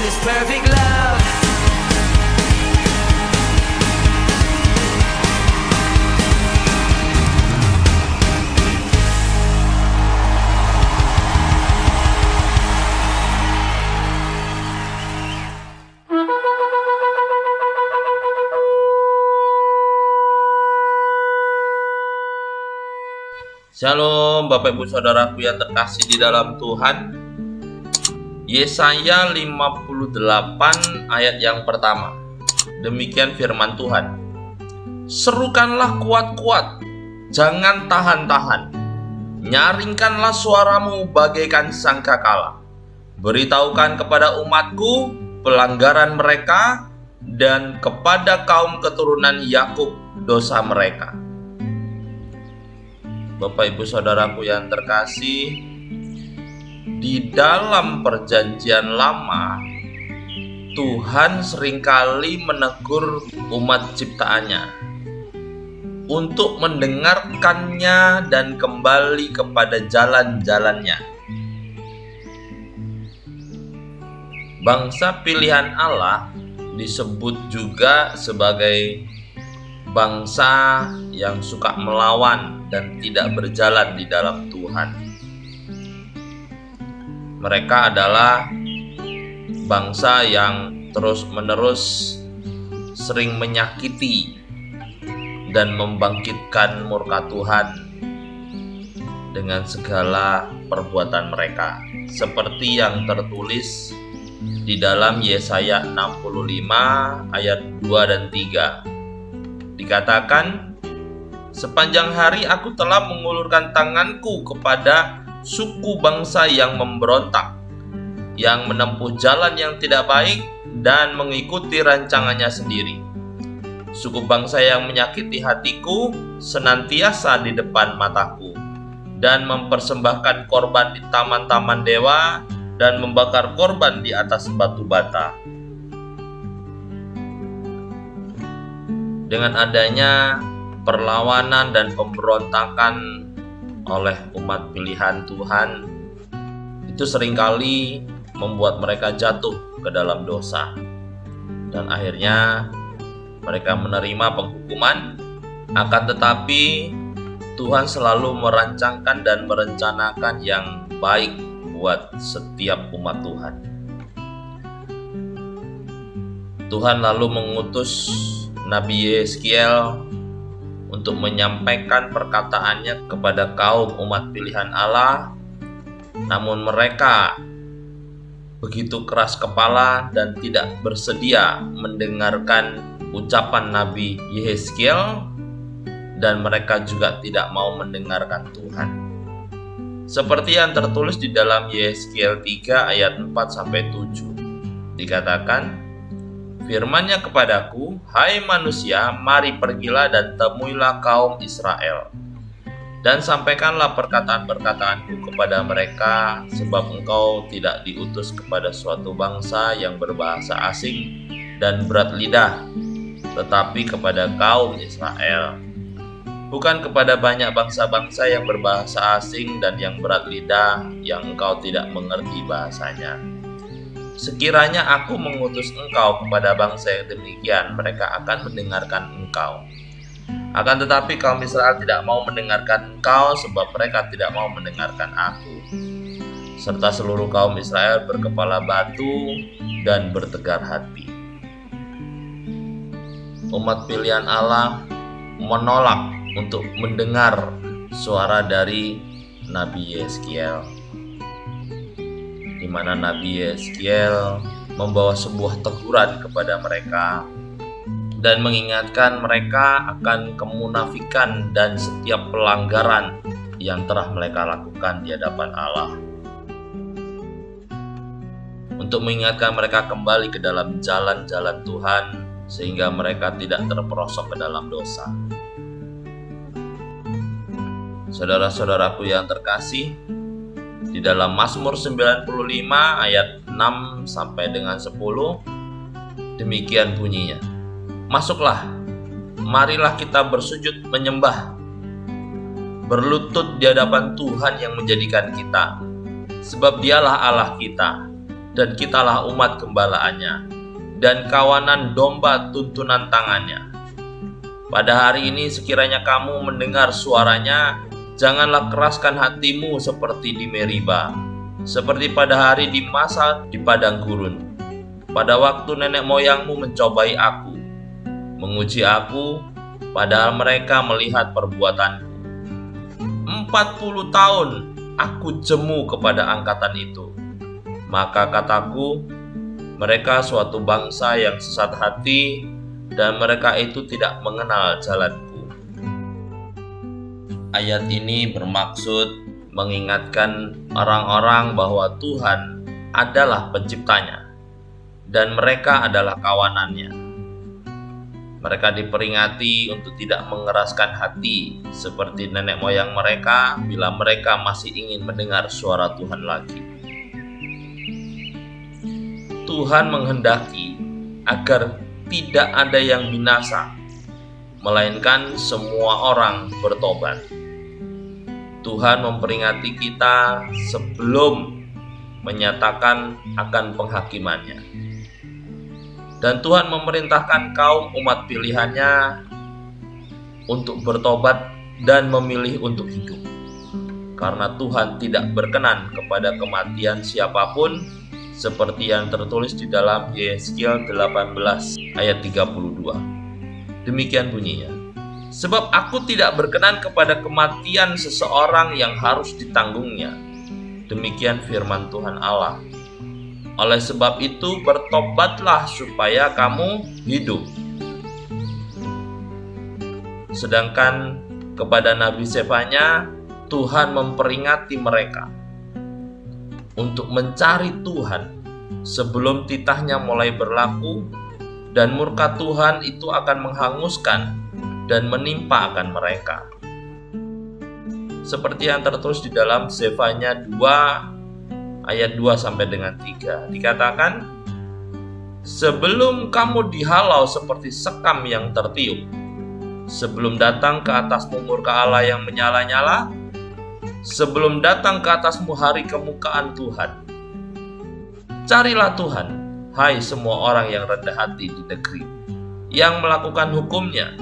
this perfect love. Shalom Bapak Ibu Saudaraku yang terkasih di dalam Tuhan. Yesaya 58 ayat yang pertama. Demikian firman Tuhan. Serukanlah kuat-kuat, jangan tahan-tahan. Nyaringkanlah suaramu bagaikan sangkakala. Beritahukan kepada umatku pelanggaran mereka dan kepada kaum keturunan Yakub dosa mereka. Bapak Ibu Saudaraku yang terkasih, di dalam perjanjian lama Tuhan seringkali menegur umat ciptaannya untuk mendengarkannya dan kembali kepada jalan-jalannya. Bangsa pilihan Allah disebut juga sebagai bangsa yang suka melawan dan tidak berjalan di dalam Tuhan. Mereka adalah bangsa yang terus-menerus sering menyakiti dan membangkitkan murka Tuhan dengan segala perbuatan mereka, seperti yang tertulis di dalam Yesaya 65 ayat 2 dan 3. Dikatakan, sepanjang hari aku telah mengulurkan tanganku kepada suku bangsa yang memberontak, yang menempuh jalan yang tidak baik dan mengikuti rancangannya sendiri. Suku bangsa yang menyakiti hatiku senantiasa di depan mataku, dan mempersembahkan korban di taman-taman dewa dan membakar korban di atas batu bata. Dengan adanya perlawanan dan pemberontakan oleh umat pilihan Tuhan, itu seringkali membuat mereka jatuh ke dalam dosa, dan akhirnya mereka menerima penghukuman. Akan tetapi Tuhan selalu merancangkan dan merencanakan yang baik buat setiap umat Tuhan. Tuhan lalu mengutus Nabi Yeskiel untuk menyampaikan perkataannya kepada kaum umat pilihan Allah, namun mereka begitu keras kepala dan tidak bersedia mendengarkan ucapan Nabi Yeskiel, dan mereka juga tidak mau mendengarkan Tuhan. Seperti yang tertulis di dalam Yeskiel 3 ayat 4-7. Dikatakan, firman-Nya kepadaku, hai manusia, mari pergilah dan temuilah kaum Israel, dan sampaikanlah perkataan-perkataanku kepada mereka, sebab engkau tidak diutus kepada suatu bangsa yang berbahasa asing dan berat lidah, tetapi kepada kaum Israel, bukan kepada banyak bangsa-bangsa yang berbahasa asing dan yang berat lidah, yang engkau tidak mengerti bahasanya. Sekiranya aku mengutus engkau kepada bangsa yang demikian, mereka akan mendengarkan engkau. Akan tetapi kaum Israel tidak mau mendengarkan engkau, sebab mereka tidak mau mendengarkan aku. Serta seluruh kaum Israel berkepala batu dan bertegar hati. Umat pilihan Allah menolak untuk mendengar suara dari Nabi Yeskiel, di mana Nabi Yeskiel membawa sebuah teguran kepada mereka dan mengingatkan mereka akan kemunafikan dan setiap pelanggaran yang telah mereka lakukan di hadapan Allah, untuk mengingatkan mereka kembali ke dalam jalan-jalan Tuhan sehingga mereka tidak terperosok ke dalam dosa. Saudara-saudaraku yang terkasih, di dalam Mazmur 95 ayat 6 sampai dengan 10, demikian bunyinya. Masuklah, marilah kita bersujud menyembah, berlutut di hadapan Tuhan yang menjadikan kita, sebab Dialah Allah kita. dan kitalah umat gembalaannya, dan kawanan domba tuntunan tangannya. Pada hari ini sekiranya kamu mendengar suaranya, janganlah keraskan hatimu seperti di Meriba, seperti pada hari di masa di padang gurun, pada waktu nenek moyangmu mencobai aku, menguji aku, padahal mereka melihat perbuatanku. 40 tahun aku jemu kepada angkatan itu. Maka kataku, mereka suatu bangsa yang sesat hati, dan mereka itu tidak mengenal jalanku. Ayat ini bermaksud mengingatkan orang-orang bahwa Tuhan adalah penciptanya, dan mereka adalah kawanannya. Mereka diperingati untuk tidak mengeraskan hati seperti nenek moyang mereka bila mereka masih ingin mendengar suara Tuhan lagi. Tuhan menghendaki agar tidak ada yang binasa, melainkan semua orang bertobat. Tuhan memperingati kita sebelum menyatakan akan penghakimannya. Dan Tuhan memerintahkan kaum umat pilihannya untuk bertobat dan memilih untuk hidup. Karena Tuhan tidak berkenan kepada kematian siapapun, seperti yang tertulis di dalam Yeskiel 18 ayat 32. Demikian bunyinya. Sebab aku tidak berkenan kepada kematian seseorang yang harus ditanggungnya. Demikian firman Tuhan Allah. Oleh sebab itu bertobatlah supaya kamu hidup. Sedangkan kepada Nabi Sefanya, Tuhan memperingati mereka untuk mencari Tuhan sebelum titahnya mulai berlaku, dan murka Tuhan itu akan menghanguskan dan menimpa akan mereka. Seperti yang tertulis di dalam Sefanya 2 ayat 2 sampai dengan 3, dikatakan, sebelum kamu dihalau seperti sekam yang tertiup, sebelum datang ke atasmu murka Allah yang menyala-nyala, sebelum datang ke atasmu hari kemukaan Tuhan, carilah Tuhan, hai semua orang yang rendah hati di negeri, yang melakukan hukumnya.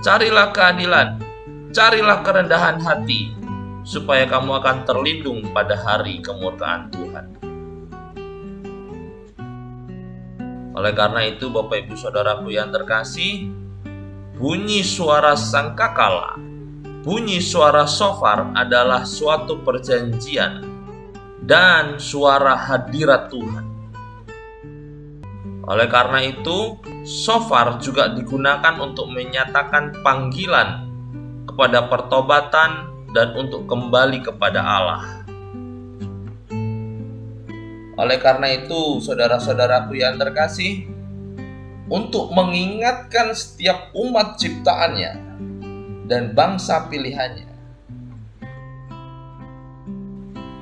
Carilah keadilan, carilah kerendahan hati, supaya kamu akan terlindung pada hari kemurkaan Tuhan. Oleh karena itu, Bapak Ibu Saudaraku yang terkasih, bunyi suara sangkakala, bunyi suara shofar adalah suatu perjanjian dan suara hadirat Tuhan. Oleh karena itu, shofar juga digunakan untuk menyatakan panggilan kepada pertobatan dan untuk kembali kepada Allah. Oleh karena itu, saudara-saudaraku yang terkasih, untuk mengingatkan setiap umat ciptaannya dan bangsa pilihannya,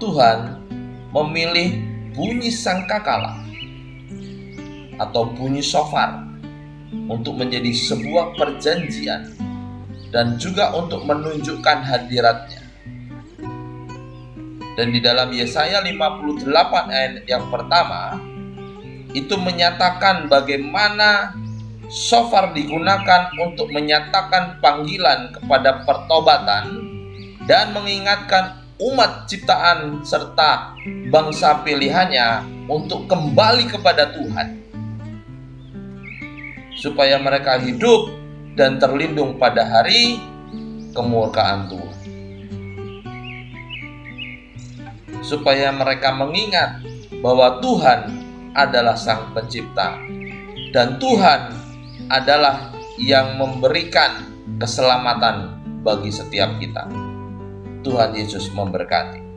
Tuhan memilih bunyi sangkakala atau bunyi shofar untuk menjadi sebuah perjanjian dan juga untuk menunjukkan hadiratnya. Dan di dalam Yesaya 58 ayat yang pertama, itu menyatakan bagaimana shofar digunakan untuk menyatakan panggilan kepada pertobatan dan mengingatkan umat ciptaan serta bangsa pilihannya untuk kembali kepada Tuhan, supaya mereka hidup dan terlindung pada hari kemurkaan Tuhan. Supaya mereka mengingat bahwa Tuhan adalah Sang Pencipta dan Tuhan adalah yang memberikan keselamatan bagi setiap kita. Tuhan Yesus memberkati.